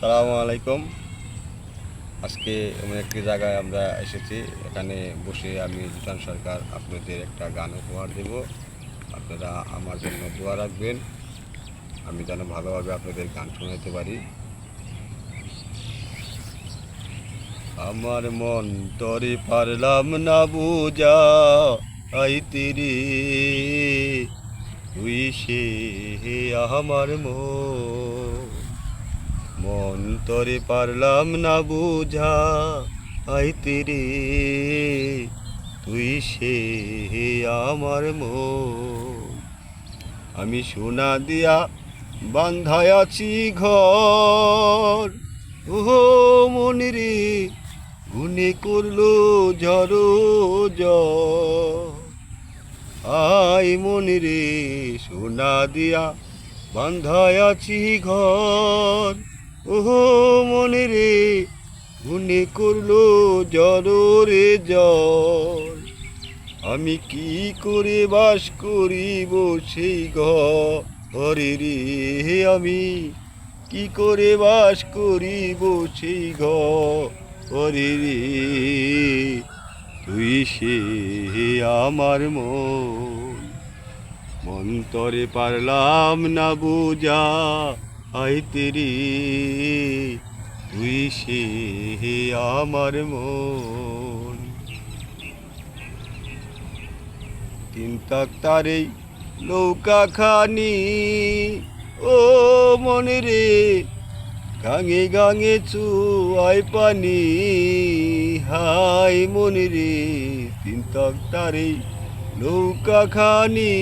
সালামু আলাইকুম। আজকে এমন একটি জায়গায় আমরা এসেছি। এখানে বসে আমি লিটন সরকার আপনাদের একটা গান উপহার দেব। আপনারা আমার জন্য দোয়া রাখবেন, আমি যেন ভালোভাবে আপনাদের গান শোনাতে পারি। আমার মন তরে পারলাম না বুঝা, আইতে রে তুই সে আমার মন তরে পারলাম না বুঝা, আইতে রে তুই সে আমার আমি সোনা দিয়া বান্ধায় আছি ঘর, ও মনে রে গুনে করলো ঝড়ো ঝড়। আই মনে রে সোনা দিয়া বান্ধায় আছি ঘর, ও মনে রে গুনে করলো রে জ্বর। আমি কি করে বাস করিব সেই ঘরে রে, আমি কি করে বাস করিব সেই ঘরে রে তুই সে আমার মন তরে পারলাম না বুঝা, আইতে রে তুই সে আমার তিন তাক্তারে নৌকা খানি, ও মনে রে গাঙে গাঙে চুয়াই পানি। হাই মনে রে তিন তাক্তারে নৌকা খানি,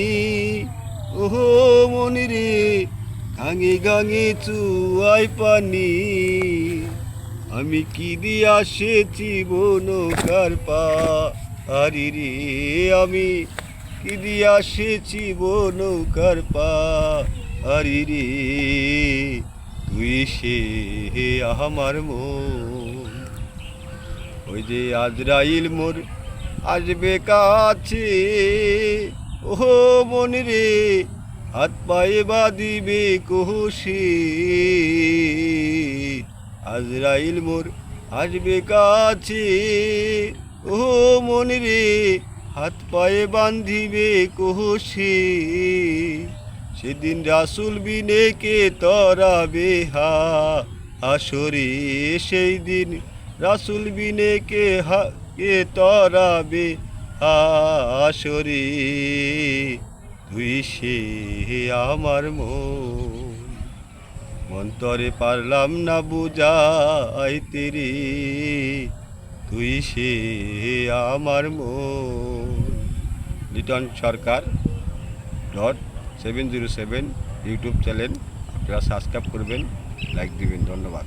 ও মনে রে গাঙে গাঙে চুয়াই পানি। আমি কি দিয়া সেছি নৌকার পারি রে, আমি কি দিয়া সেছি নৌকার পারি রে তুই সে আমার ওই যে আজরাইল মোর আসবে কাছে, ও মনে রে হাত পায়ে বাঁধিবে কষে। আজরাইল মোর আসবে কাছে, ও মনে রে হাত পায়ে বাঁধিবে কষে। সেদিন রাসুল বিনে কে তরাবে হাসরে, সেই দিন রাসুল বিনে কে তরাবে হাসরে তুই সে আমার মন তরে পারলাম না বুঝা, আইতে রে তুই সে আমার লিটন সরকার .707 ইউটিউব চ্যানেল, আপনারা সাবস্ক্রাইব করবেন, লাইক দিবেন। ধন্যবাদ।